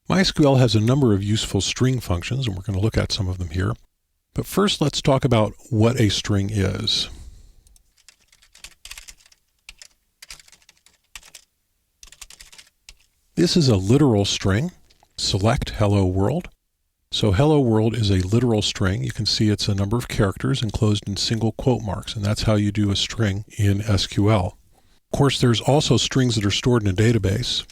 MySQL has a number of useful string functions, and we're going to look at some of them here. But first, let's talk about what a string is. This is a literal string. Select hello world. So hello world is a literal string. You can see it's a number of characters enclosed in single quote marks, and that's how you do a string in SQL. Of course, there's also strings that are stored in a database.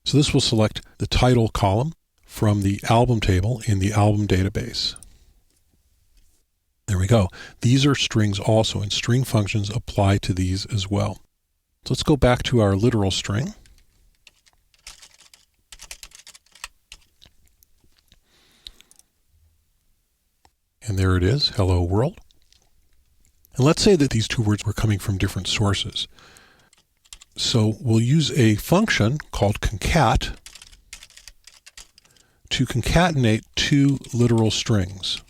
So this will select the title column from the album table in the album database. There we go. These are strings also, and string functions apply to these as well. So let's go back to our literal string. And there it is, hello world. And let's say that these two words were coming from different sources. So we'll use a function called concat to concatenate two literal strings.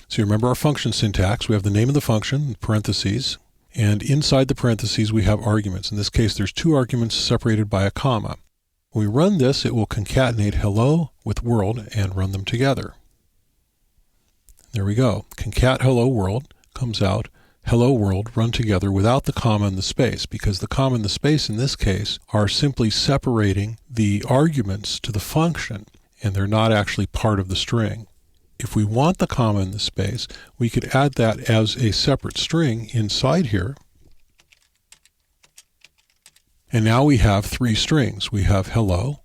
So you remember our function syntax. We have the name of the function, parentheses, and inside the parentheses we have arguments. In this case, there's two arguments separated by a comma. When we run this, it will concatenate hello with world and run them together. There we go. Concat hello world comes out. Hello world run together without the comma and the space, because the comma and the space in this case are simply separating the arguments to the function, and they're not actually part of the string. If we want the comma and the space, we could add that as a separate string inside here. And now we have three strings. We have hello,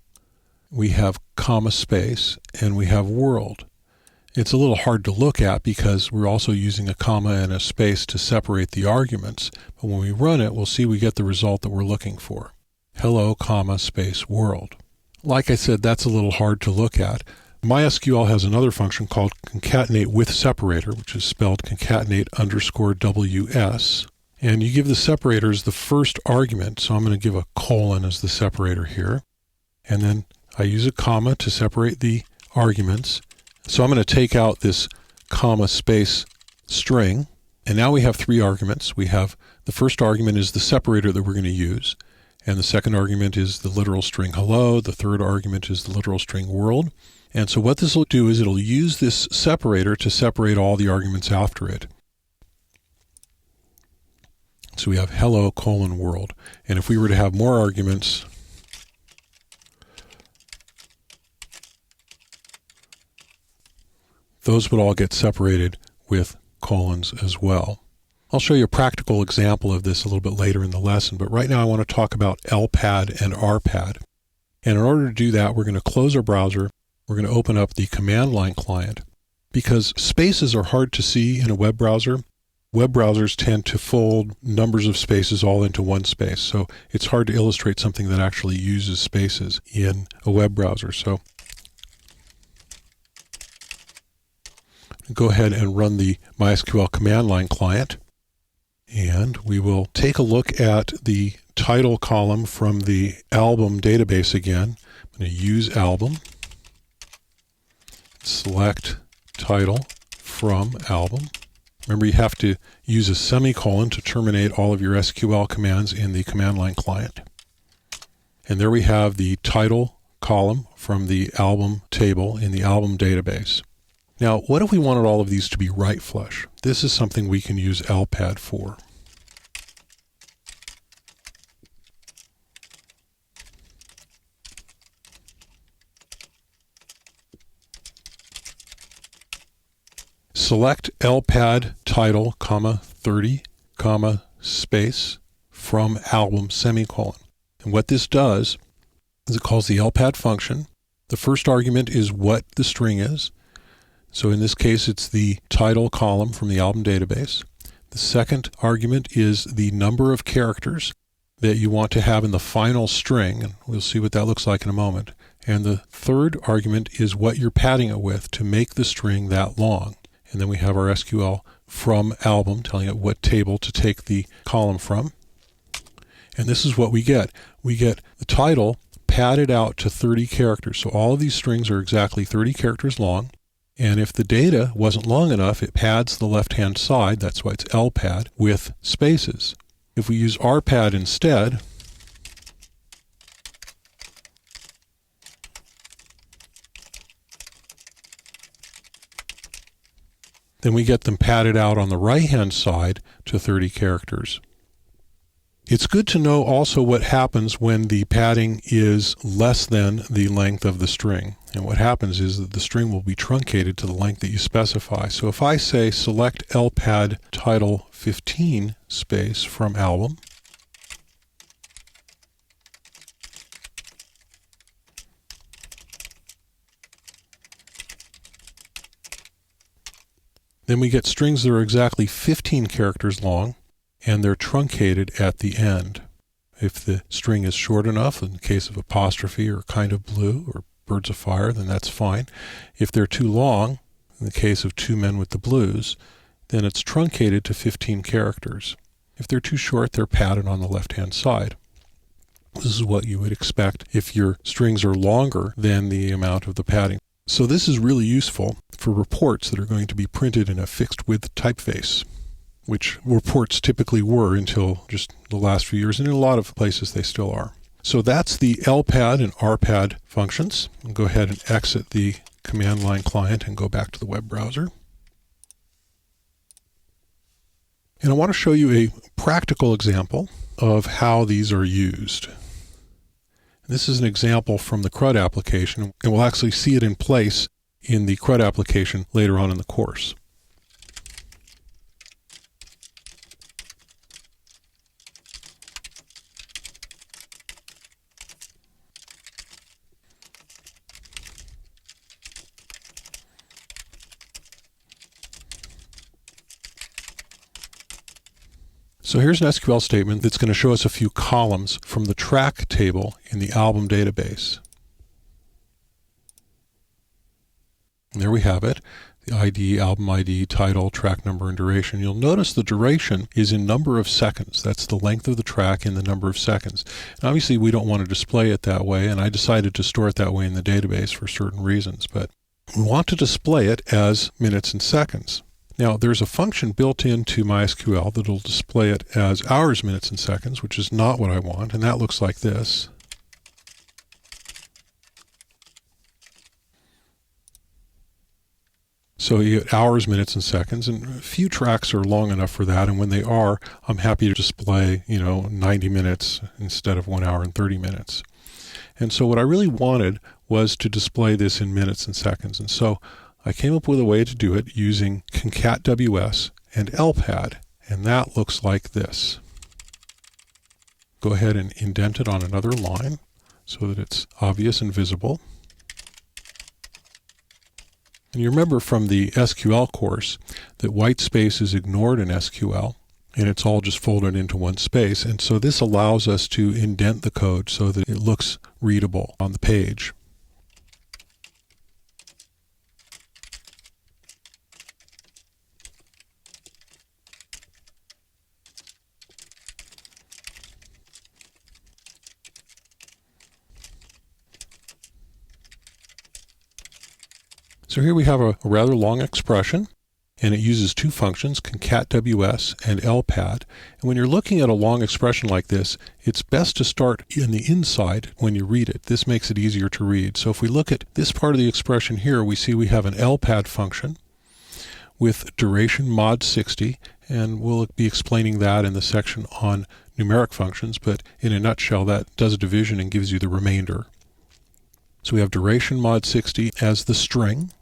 we have comma space, and we have world. It's a little hard to look at because we're also using a comma and a space to separate the arguments. But when we run it, we'll see we get the result that we're looking for. Hello, comma, space, world. Like I said, that's a little hard to look at. MySQL has another function called concatenate with separator, which is spelled concatenate_WS. And you give the separators the first argument. So I'm going to give a colon as the separator here. And then I use a comma to separate the arguments. So I'm going to take out this comma space string, and now we have three arguments. We have the first argument is the separator that we're going to use, and the second argument is the literal string hello, the third argument is the literal string world. And so what this will do is it'll use this separator to separate all the arguments after it. So we have hello colon world, and if we were to have more arguments, those would all get separated with colons as well. I'll show you a practical example of this a little bit later in the lesson, but right now I want to talk about LPAD and RPAD. And in order to do that, we're going to close our browser. We're going to open up the command line client. Because spaces are hard to see in a web browser, web browsers tend to fold numbers of spaces all into one space. So it's hard to illustrate something that actually uses spaces in a web browser. So go ahead and run the MySQL command line client, and we will take a look at the title column from the album database again. I'm going to use album, select title from album. Remember, you have to use a semicolon to terminate all of your SQL commands in the command line client. And there we have the title column from the album table in the album database. Now, what if we wanted all of these to be right flush? This is something we can use LPAD for. Select LPAD title, comma, 30, comma, space, from album, semicolon. And what this does is it calls the LPAD function. The first argument is what the string is. So in this case, it's the title column from the album database. The second argument is the number of characters that you want to have in the final string, and we'll see what that looks like in a moment. And the third argument is what you're padding it with to make the string that long. And then we have our SQL from album telling it what table to take the column from. And this is what we get. We get the title padded out to 30 characters. So all of these strings are exactly 30 characters long. And if the data wasn't long enough, it pads the left-hand side, that's why it's LPAD, with spaces. If we use RPAD instead, then we get them padded out on the right-hand side to 30 characters. It's good to know also what happens when the padding is less than the length of the string. And what happens is that the string will be truncated to the length that you specify. So if I say select LPAD title 15 space from album, then we get strings that are exactly 15 characters long, and they're truncated at the end. If the string is short enough, in the case of apostrophe or kind of blue or birds of fire, then that's fine. If they're too long, in the case of Two Men with the Blues, then it's truncated to 15 characters. If they're too short, they're padded on the left-hand side. This is what you would expect if your strings are longer than the amount of the padding. So this is really useful for reports that are going to be printed in a fixed width typeface, which reports typically were until just the last few years, and in a lot of places they still are. So that's the LPAD and RPAD functions. I'll go ahead and exit the command line client and go back to the web browser. And I want to show you a practical example of how these are used. This is an example from the CRUD application, and we'll actually see it in place in the CRUD application later on in the course. So here's an SQL statement that's going to show us a few columns from the track table in the album database. And there we have it, the ID, album ID, title, track number, and duration. You'll notice the duration is in number of seconds. That's the length of the track in the number of seconds. And obviously we don't want to display it that way, and I decided to store it that way in the database for certain reasons, but we want to display it as minutes and seconds. Now, there's a function built into MySQL that will display it as hours, minutes, and seconds, which is not what I want, and that looks like this. So you get hours, minutes, and seconds, and a few tracks are long enough for that, and when they are, I'm happy to display, 90 minutes instead of 1 hour and 30 minutes. And so what I really wanted was to display this in minutes and seconds, and so I came up with a way to do it using concat.ws and LPAD, and that looks like this. Go ahead and indent it on another line so that it's obvious and visible. And you remember from the SQL course that white space is ignored in SQL, and it's all just folded into one space, and so this allows us to indent the code so that it looks readable on the page. So here we have a rather long expression, and it uses two functions, concat.ws and LPAD. And when you're looking at a long expression like this, it's best to start in the inside when you read it. This makes it easier to read. So if we look at this part of the expression here, we see we have an LPAD function with duration mod 60, and we'll be explaining that in the section on numeric functions, but in a nutshell, that does a division and gives you the remainder. So we have duration mod 60 as the string,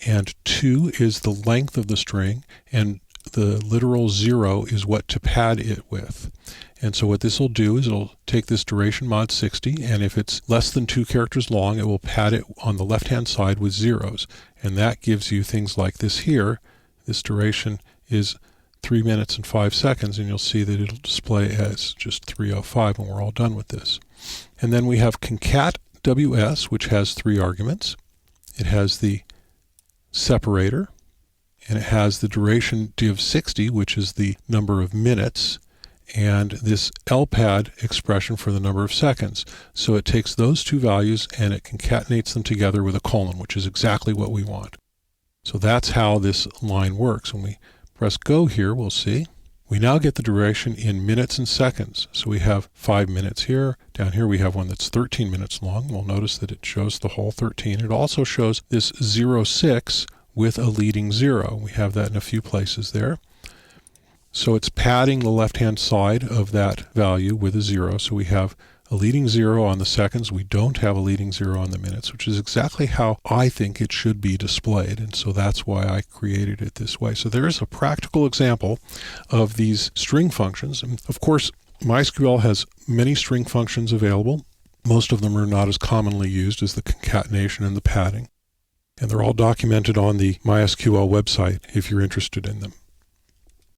and 2 is the length of the string, and the literal 0 is what to pad it with. And so what this will do is it'll take this duration mod 60, and if it's less than 2 characters long, it will pad it on the left-hand side with zeros. And that gives you things like this here. This duration is 3 minutes and 5 seconds, and you'll see that it'll display as just 3:05 when we're all done with this. And then we have concat.ws, which has 3 arguments. It has the separator, and it has the duration div 60, which is the number of minutes, and this LPAD expression for the number of seconds. So it takes those two values and it concatenates them together with a colon, which is exactly what we want. So that's how this line works. When we press go here, we'll see. We now get the duration in minutes and seconds. So we have 5 minutes here. Down here we have one that's 13 minutes long. We'll notice that it shows the whole 13. It also shows this 06 with a leading 0. We have that in a few places there. So it's padding the left-hand side of that value with a 0. So we have a leading 0 on the seconds. We don't have a leading 0 on the minutes, which is exactly how I think it should be displayed. And so that's why I created it this way. So there is a practical example of these string functions. And of course, MySQL has many string functions available. Most of them are not as commonly used as the concatenation and the padding. And they're all documented on the MySQL website if you're interested in them.